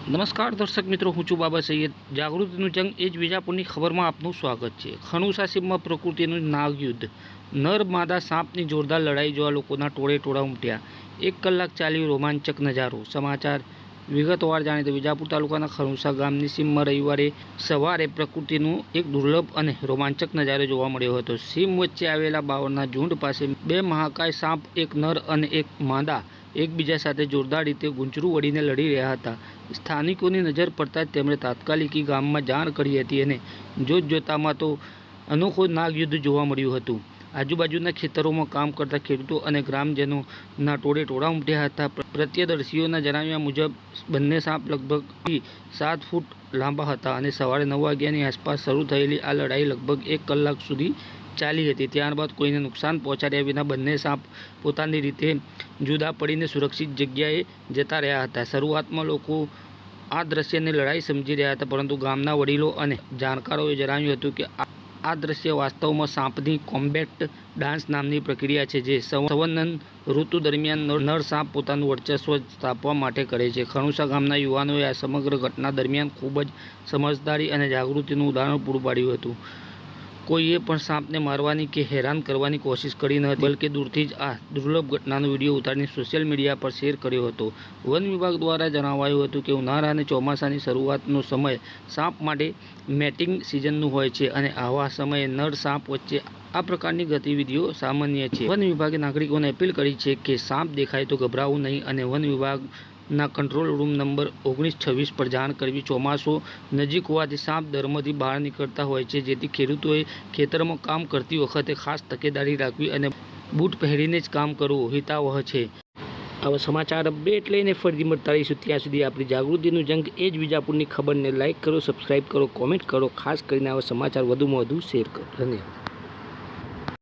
નમસ્કાર દર્શક મિત્રો, હું છું બાબા સૈયદ। જાગૃતિનું જંગ એ જ વિજાપુરની ખબરમાં આપનું સ્વાગત છે। ખણુસા સીમમાં પ્રકૃતિનું નાગયુદ્ધ, નર માદા સાપની જોરદાર લડાઈ જોવા લોકોના ટોળે ઉમટ્યા। 1 કલાક ચાલ્યો રોમાંચક નજારો। સમાચાર વિગતવાર જાણીએ તો વિજાપુર તાલુકાના ખણુસા ગામની સીમમાં રવિવારે સવારે પ્રકૃતિનું એક દુર્લભ અને રોમાંચક નજારો જોવા મળ્યો હતો। સીમ વચ્ચે આવેલા બાવળના ઝુંડ પાસે 2 મહાકાય સાપ, એક નર અને એક માદા, એકબીજા સાથે જોરદાર રીતે ગુંચરું વળીને લડી રહ્યા હતા। સ્થાનિકોની નજર પડતા જ તેમણે તાત્કાલિક ગામમાં જાણ કરી હતી અને જોતજોતામાં તો અનોખો નાગયુદ્ધ જોવા મળ્યું હતું। આજુબાજુના ખેતરોમાં કામ કરતા ખેડૂતો અને ગ્રામજનોના ટોળા ઉમટ્યા હતા। પ્રત્યદર્શીઓના જણાવ્યા મુજબ બંને સાપ લગભગ 7 ફૂટ લાંબા હતા અને સવારે 9 વાગ્યાની આસપાસ શરૂ થયેલી આ લડાઈ લગભગ 1 કલાક સુધી ચાલી હતી। ત્યારબાદ કોઈને નુકસાન પહોંચાડ્યા વિના બંને સાપ પોતાની રીતે જુદા પડીને સુરક્ષિત જગ્યાએ જતા રહ્યા હતા। શરૂઆતમાં લોકો આ દ્રશ્યની લડાઈ સમજી રહ્યા હતા, પરંતુ ગામના વડીલો અને જાણકારોએ જણાવ્યું હતું કે આ દ્રશ્ય વાસ્તવમાં સાપની કોમ્બેટ ડાન્સ નામની પ્રક્રિયા છે, જે સંવનન ઋતુ દરમિયાન નર સાપ પોતાનું વર્ચસ્વ સ્થાપવા માટે કરે છે। ખણુસા ગામના યુવાનોએ આ સમગ્ર ઘટના દરમિયાન ખૂબ જ સમજદારી અને જાગૃતિનું ઉદાહરણ પૂરું પાડ્યું હતું। કોઈએ પણ સાપને મારવાની કે હેરાન કરવાની કોશિશ કરી ન હતી, બલકે દૂરથી જ આ દુર્લભ ઘટનાનો વિડીયો ઉતારીને સોશિયલ મીડિયા પર શેર કર્યો હતો। વન વિભાગ દ્વારા જણાવાયું હતું કે ઉનાળા અને ચોમાસાની શરૂઆતનો સમય સાપ માટે મેટિંગ સિઝનનું હોય છે અને આવા સમયે નર સાપ વચ્ચે આ પ્રકારની ગતિવિધિઓ સામાન્ય છે। વન વિભાગે નાગરિકોને અપીલ કરી છે કે સાપ દેખાય તો ગભરાવું નહીં અને વન વિભાગના કંટ્રોલ રૂમ નંબર 1926 પર જાણ કરવી। ચોમાસું નજીક હોવાથી સાપ દરમાંથી બહાર નીકળતા હોય છે, જેથી ખેડૂતોએ ખેતરમાં કામ કરતી વખતે ખાસ તકેદારી રાખવી અને બૂટ પહેરીને જ કામ કરવું હિતાવહ છે। આવા સમાચાર અપડેટ લઈને ફરી મળતા રહીશું। ત્યાં સુધી આપણી જાગૃતિનું જંગ એ જ વિજાપુરની ખબરને લાઇક કરો, સબસ્ક્રાઇબ કરો, કોમેન્ટ કરો, ખાસ કરીને આવા સમાચાર વધુમાં વધુ શેર કરો। ધન્યવાદ।